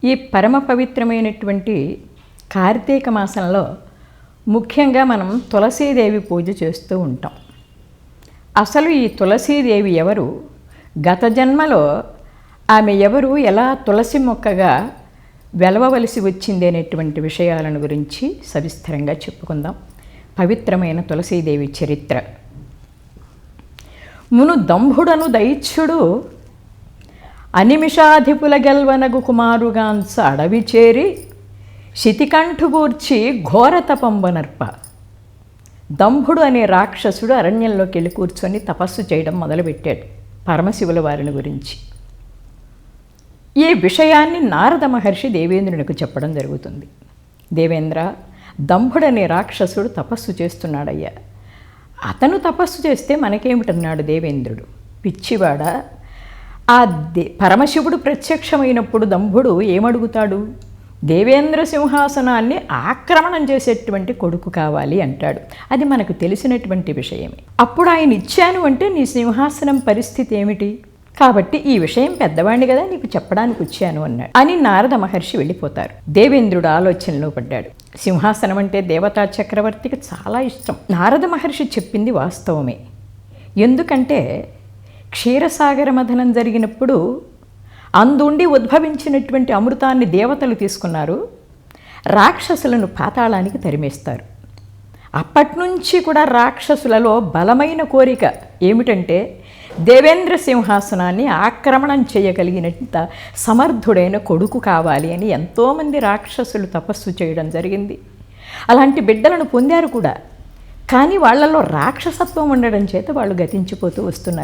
ఈ పరమ పవిత్రమైనటువంటి కార్తీక మాసంలో ముఖ్యంగా మనం తులసీదేవి పూజ చేస్తూ ఉంటాం. అసలు ఈ తులసీదేవి ఎవరు, గత జన్మలో ఆమె ఎవరు, ఎలా తులసి మొక్కగా వెలవవలసి వచ్చింది అనేటువంటి విషయాలను గురించి సవిస్తరంగా చెప్పుకుందాం. పవిత్రమైన తులసీదేవి చరిత్ర. మును దంభుడను దైత్యుడు అనిమిషాధిపుల గెల్వనగు కుమారుగాంస అడవి చేరి శితికంఠుగూర్చి ఘోరతపంబనర్ప. దంభుడు అనే రాక్షసుడు అరణ్యంలోకి వెళ్ళి కూర్చొని తపస్సు చేయడం మొదలుపెట్టాడు పరమశివుల వారిని గురించి. ఈ విషయాన్ని నారద మహర్షి దేవేంద్రునికి చెప్పడం జరుగుతుంది. దేవేంద్ర, దంభుడనే రాక్షసుడు తపస్సు చేస్తున్నాడయ్యా. అతను తపస్సు చేస్తే మనకేమిటన్నాడు దేవేంద్రుడు. పిచ్చివాడ, ఆ పరమశివుడు ప్రత్యక్షమైనప్పుడు దంభుడు ఏమడుగుతాడు? దేవేంద్ర సింహాసనాన్ని ఆక్రమణం చేసేటువంటి కొడుకు కావాలి అంటాడు. అది మనకు తెలిసినటువంటి విషయమే. అప్పుడు ఆయన ఇచ్చాను అంటే నీ సింహాసనం పరిస్థితి ఏమిటి? కాబట్టి ఈ విషయం పెద్దవాణ్ణి కదా, నీకు చెప్పడానికి వచ్చాను అన్నాడు అని నారద మహర్షి వెళ్ళిపోతారు. దేవేంద్రుడు ఆలోచనలో పడ్డాడు. సింహాసనం అంటే దేవతా చక్రవర్తికి చాలా ఇష్టం. నారద మహర్షి చెప్పింది వాస్తవమే. ఎందుకంటే క్షీరసాగర మథనం జరిగినప్పుడు అందుండి ఉద్భవించినటువంటి అమృతాన్ని దేవతలు తీసుకున్నారు, రాక్షసులను పాతాళానికి తరిమేస్తారు. అప్పటి నుంచి కూడా రాక్షసులలో బలమైన కోరిక ఏమిటంటే దేవేంద్ర సింహాసనాన్ని ఆక్రమణం చేయగలిగినంత సమర్థుడైన కొడుకు కావాలి అని ఎంతోమంది రాక్షసులు తపస్సు చేయడం జరిగింది. అలాంటి బిడ్డలను పొందారు కూడా. కానీ వాళ్ళలో రాక్షసత్వం ఉండడం చేత వాళ్ళు గతించిపోతూ వస్తున్నారు.